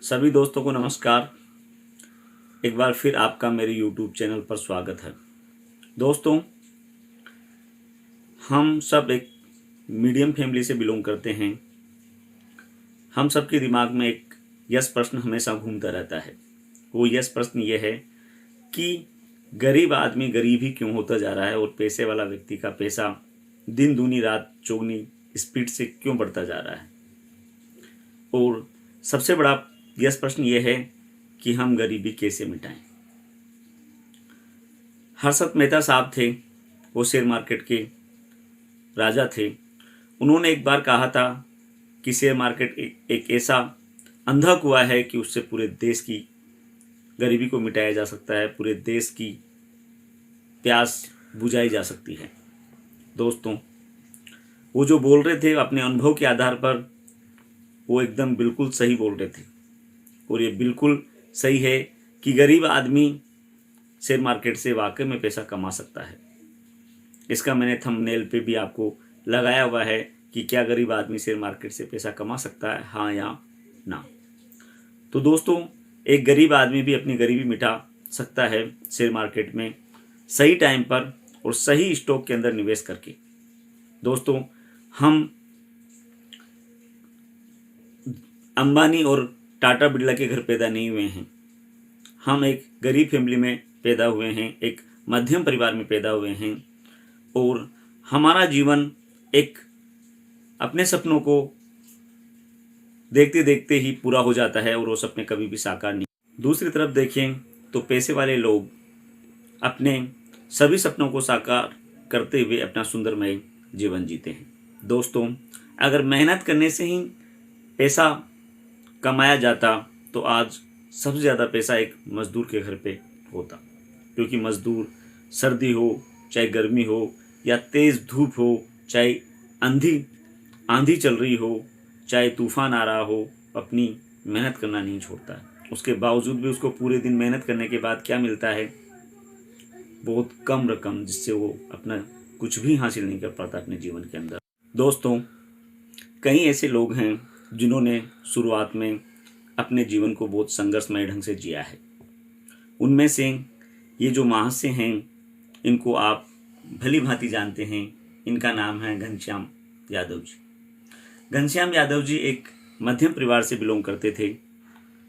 सभी दोस्तों को नमस्कार। एक बार फिर आपका मेरे YouTube चैनल पर स्वागत है। दोस्तों, हम सब एक मीडियम फैमिली से बिलोंग करते हैं। हम सब के दिमाग में एक यस प्रश्न हमेशा घूमता रहता है। वो यस प्रश्न ये है कि गरीब आदमी गरीब ही क्यों होता जा रहा है और पैसे वाला व्यक्ति का पैसा दिन दूनी रात चौगनी स्पीड से क्यों बढ़ता जा रहा है। और सबसे बड़ा यस प्रश्न ये है कि हम गरीबी कैसे मिटाएं। हर्षद मेहता साहब थे, वो शेयर मार्केट के राजा थे। उन्होंने एक बार कहा था कि शेयर मार्केट एक ऐसा अंधा कुआं है कि उससे पूरे देश की गरीबी को मिटाया जा सकता है, पूरे देश की प्यास बुझाई जा सकती है। दोस्तों, वो जो बोल रहे थे अपने अनुभव के आधार पर, वो एकदम बिल्कुल सही बोल रहे थे। और ये बिल्कुल सही है कि गरीब आदमी शेयर मार्केट से वाकई में पैसा कमा सकता है। इसका मैंने थंबनेल पे भी आपको लगाया हुआ है कि क्या गरीब आदमी शेयर मार्केट से पैसा कमा सकता है, हाँ या ना। तो दोस्तों, एक गरीब आदमी भी अपनी गरीबी मिटा सकता है शेयर मार्केट में सही टाइम पर और सही स्टॉक के अंदर निवेश करके। दोस्तों, हम अंबानी और टाटा बिरला के घर पैदा नहीं हुए हैं। हम एक गरीब फैमिली में पैदा हुए हैं, एक मध्यम परिवार में पैदा हुए हैं और हमारा जीवन एक अपने सपनों को देखते देखते ही पूरा हो जाता है और वो सपने कभी भी साकार नहीं। दूसरी तरफ देखें तो पैसे वाले लोग अपने सभी सपनों को साकार करते हुए अपना सुंदरमय जीवन जीते हैं। दोस्तों, अगर मेहनत करने से ही पैसा कमाया जाता तो आज सबसे ज़्यादा पैसा एक मज़दूर के घर पे होता, क्योंकि मज़दूर सर्दी हो चाहे गर्मी हो या तेज़ धूप हो, चाहे आंधी चल रही हो, चाहे तूफान आ रहा हो, अपनी मेहनत करना नहीं छोड़ता है। उसके बावजूद भी उसको पूरे दिन मेहनत करने के बाद क्या मिलता है? बहुत कम रकम, जिससे वो अपना कुछ भी हासिल नहीं कर पाता अपने जीवन के अंदर। दोस्तों, कई ऐसे लोग हैं जिन्होंने शुरुआत में अपने जीवन को बहुत संघर्षमय ढंग से जिया है। उनमें से ये जो महाशय हैं, इनको आप भली भांति जानते हैं। इनका नाम है घनश्याम यादव जी। घनश्याम यादव जी एक मध्यम परिवार से बिलोंग करते थे,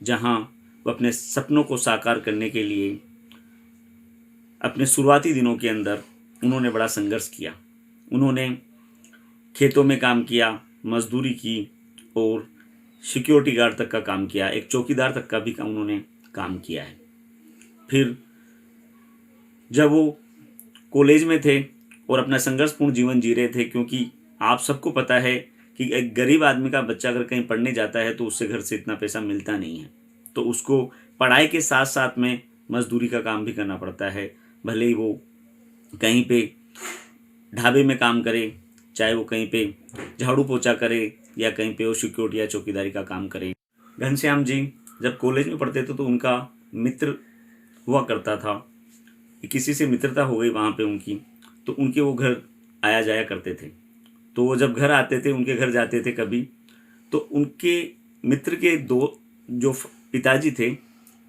जहां वो अपने सपनों को साकार करने के लिए अपने शुरुआती दिनों के अंदर उन्होंने बड़ा संघर्ष किया। उन्होंने खेतों में काम किया, मजदूरी की और सिक्योरिटी गार्ड तक का काम किया, एक चौकीदार तक का भी उन्होंने काम किया है। फिर जब वो कॉलेज में थे और अपना संघर्षपूर्ण जीवन जी रहे थे, क्योंकि आप सबको पता है कि एक गरीब आदमी का बच्चा अगर कहीं पढ़ने जाता है तो उससे घर से इतना पैसा मिलता नहीं है, तो उसको पढ़ाई के साथ साथ में मजदूरी का काम भी करना पड़ता है। भले ही वो कहीं पे ढाबे में काम करे, चाहे वो कहीं पे झाड़ू पोछा करे या कहीं पे वो सिक्योरिटी या चौकीदारी का काम करे। घनश्याम जी जब कॉलेज में पढ़ते थे तो उनका मित्र हुआ करता था, किसी से मित्रता हो गई वहाँ पे उनकी, तो उनके वो घर आया जाया करते थे। तो वो जब घर आते थे, उनके घर जाते थे कभी, तो उनके मित्र के दो जो पिताजी थे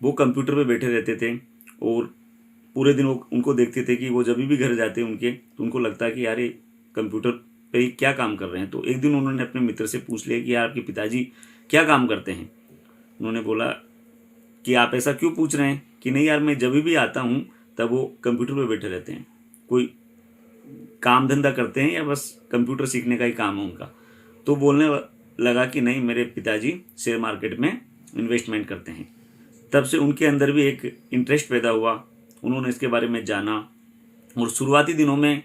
वो कंप्यूटर पे बैठे रहते थे और पूरे दिन वो उनको देखते थे कि वो जब भी घर जाते उनके, तो उनको लगता कि यार ये कंप्यूटर पे क्या काम कर रहे हैं। तो एक दिन उन्होंने अपने मित्र से पूछ लिया कि यार आपके पिताजी क्या काम करते हैं। उन्होंने बोला कि आप ऐसा क्यों पूछ रहे हैं? कि नहीं यार, मैं जब भी आता हूँ तब वो कंप्यूटर पे बैठे रहते हैं, कोई काम धंधा करते हैं या बस कंप्यूटर सीखने का ही काम है उनका। तो बोलने लगा कि नहीं, मेरे पिताजी शेयर मार्केट में इन्वेस्टमेंट करते हैं। तब से उनके अंदर भी एक इंटरेस्ट पैदा हुआ, उन्होंने इसके बारे में जाना और शुरुआती दिनों में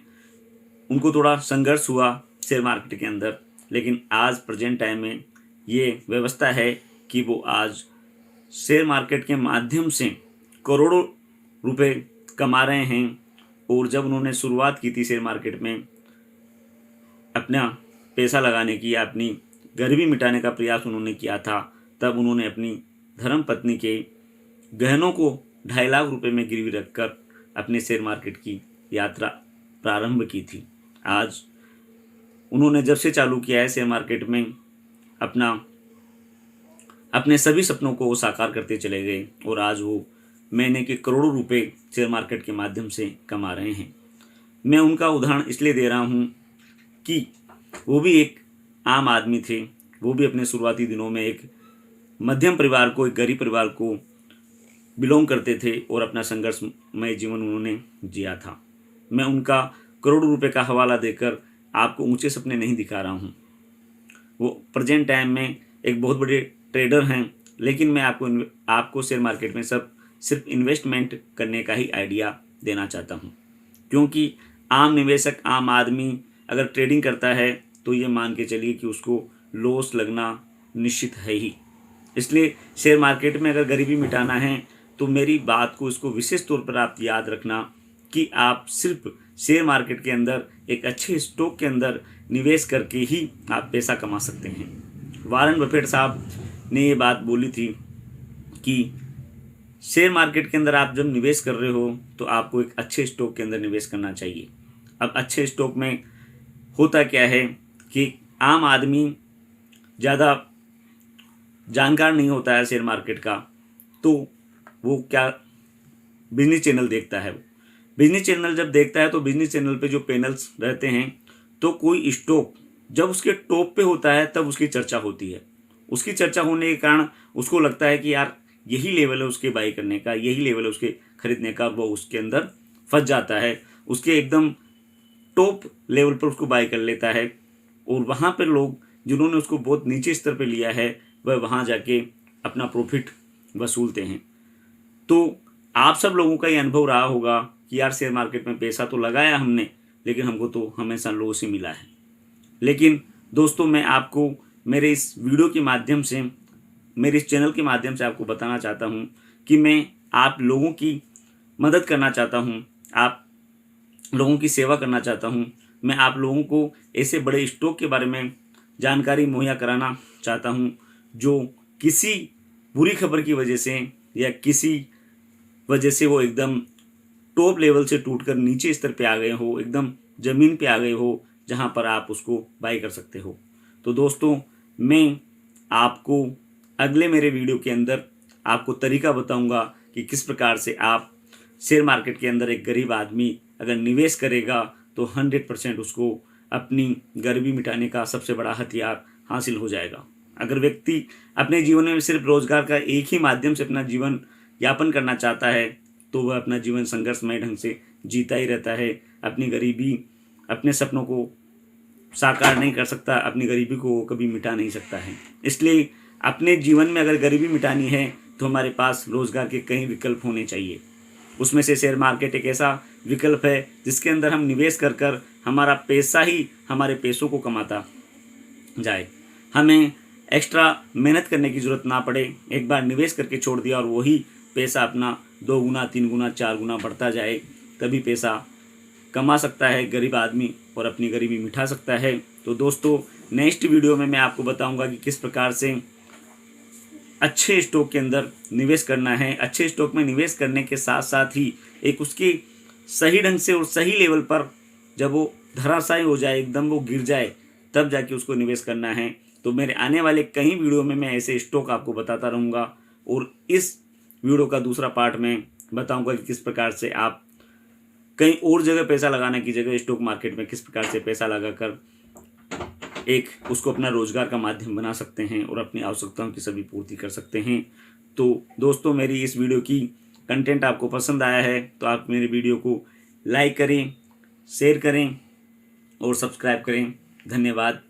उनको थोड़ा संघर्ष हुआ शेयर मार्केट के अंदर, लेकिन आज प्रेजेंट टाइम में ये व्यवस्था है कि वो आज शेयर मार्केट के माध्यम से करोड़ों रुपए कमा रहे हैं। और जब उन्होंने शुरुआत की थी शेयर मार्केट में अपना पैसा लगाने की या अपनी गरीबी मिटाने का प्रयास उन्होंने किया था, तब उन्होंने अपनी धर्म पत्नी के गहनों को 2.5 लाख रुपए में गिरवी रखकर अपने शेयर मार्केट की यात्रा प्रारंभ की थी। आज उन्होंने जब से चालू किया है शेयर मार्केट में अपना अपने सभी सपनों को वो साकार करते चले गए और आज वो महीने के करोड़ों रुपए शेयर मार्केट के माध्यम से कमा रहे हैं। मैं उनका उदाहरण इसलिए दे रहा हूँ कि वो भी एक आम आदमी थे। वो भी अपने शुरुआती दिनों में एक मध्यम परिवार को, एक गरीब परिवार को बिलोंग करते थे और अपना संघर्षमय जीवन उन्होंने जिया था। मैं उनका करोड़ों रुपए का हवाला देकर आपको ऊंचे सपने नहीं दिखा रहा हूँ। वो प्रेजेंट टाइम में एक बहुत बड़े ट्रेडर हैं, लेकिन मैं आपको शेयर मार्केट में सिर्फ इन्वेस्टमेंट करने का ही आइडिया देना चाहता हूँ। क्योंकि आम निवेशक, आम आदमी अगर ट्रेडिंग करता है तो ये मान के चलिए कि उसको लॉस लगना निश्चित है ही। इसलिए शेयर मार्केट में अगर गरीबी मिटाना है तो मेरी बात को, इसको विशेष तौर पर आप याद रखना कि आप सिर्फ शेयर मार्केट के अंदर एक अच्छे स्टॉक के अंदर निवेश करके ही आप पैसा कमा सकते हैं। वॉरेन बफेट साहब ने ये बात बोली थी कि शेयर मार्केट के अंदर आप जब निवेश कर रहे हो तो आपको एक अच्छे स्टॉक के अंदर निवेश करना चाहिए। अब अच्छे स्टॉक में होता क्या है कि आम आदमी ज़्यादा जानकार नहीं होता है शेयर मार्केट का, तो वो क्या बिजनेस चैनल देखता है। वो बिजनेस चैनल जब देखता है तो बिजनेस चैनल पे जो पैनल्स रहते हैं, तो कोई स्टॉक जब उसके टॉप पे होता है तब उसकी चर्चा होती है। उसकी चर्चा होने के कारण उसको लगता है कि यार यही लेवल है उसके बाई करने का, यही लेवल है उसके खरीदने का, वो उसके अंदर फंस जाता है। उसके एकदम टॉप लेवल पर उसको बाई कर लेता है और वहाँ पर लोग जिन्होंने उसको बहुत नीचे स्तर पर लिया है वह वहाँ जाके अपना प्रॉफिट वसूलते हैं। तो आप सब लोगों का ये अनुभव रहा होगा कि यार शेयर मार्केट में पैसा तो लगाया हमने, लेकिन हमको तो हमेशा लॉस ही मिला है। लेकिन दोस्तों, मैं आपको मेरे इस वीडियो के माध्यम से, मेरे इस चैनल के माध्यम से आपको बताना चाहता हूँ कि मैं आप लोगों की मदद करना चाहता हूँ, आप लोगों की सेवा करना चाहता हूँ। मैं आप लोगों को ऐसे बड़े स्टॉक के बारे में जानकारी मुहैया कराना चाहता हूँ जो किसी बुरी खबर की वजह से या किसी वजह से वो एकदम टॉप लेवल से टूटकर नीचे स्तर पे आ गए हो, एकदम ज़मीन पे आ गए हो, जहाँ पर आप उसको बाई कर सकते हो। तो दोस्तों, मैं आपको अगले मेरे वीडियो के अंदर आपको तरीका बताऊंगा कि किस प्रकार से आप शेयर मार्केट के अंदर एक गरीब आदमी अगर निवेश करेगा तो 100% उसको अपनी गरीबी मिटाने का सबसे बड़ा हथियार हासिल हो जाएगा। अगर व्यक्ति अपने जीवन में सिर्फ रोजगार का एक ही माध्यम से अपना जीवन यापन करना चाहता है तो वह अपना जीवन संघर्षमय ढंग से जीता ही रहता है। अपनी गरीबी, अपने सपनों को साकार नहीं कर सकता, अपनी गरीबी को कभी मिटा नहीं सकता है। इसलिए अपने जीवन में अगर गरीबी मिटानी है तो हमारे पास रोजगार के कई विकल्प होने चाहिए। उसमें से शेयर मार्केट एक ऐसा विकल्प है जिसके अंदर हम निवेश कर कर हमारा पैसा ही हमारे पैसों को कमाता जाए। हमें एक्स्ट्रा मेहनत करने की ज़रूरत ना पड़े। एक बार निवेश करके छोड़ दिया और वही पैसा अपना 2 गुना, 3 गुना, 4 गुना बढ़ता जाए, तभी पैसा कमा सकता है गरीब आदमी और अपनी गरीबी मिटा सकता है। तो दोस्तों, नेक्स्ट वीडियो में मैं आपको बताऊंगा कि किस प्रकार से अच्छे स्टॉक के अंदर निवेश करना है। अच्छे स्टॉक में निवेश करने के साथ साथ ही एक उसकी सही ढंग से और सही लेवल पर जब वो धराशायी हो जाए, एकदम वो गिर जाए, तब जाके उसको निवेश करना है। तो मेरे आने वाले कई वीडियो में मैं ऐसे स्टॉक आपको बताता रहूँगा और इस वीडियो का दूसरा पार्ट में बताऊँगा कि किस प्रकार से आप कहीं और जगह पैसा लगाने की जगह स्टॉक मार्केट में किस प्रकार से पैसा लगाकर एक उसको अपना रोजगार का माध्यम बना सकते हैं और अपनी आवश्यकताओं की सभी पूर्ति कर सकते हैं। तो दोस्तों, मेरी इस वीडियो की कंटेंट आपको पसंद आया है तो आप मेरे वीडियो को लाइक करें, शेयर करें और सब्सक्राइब करें। धन्यवाद।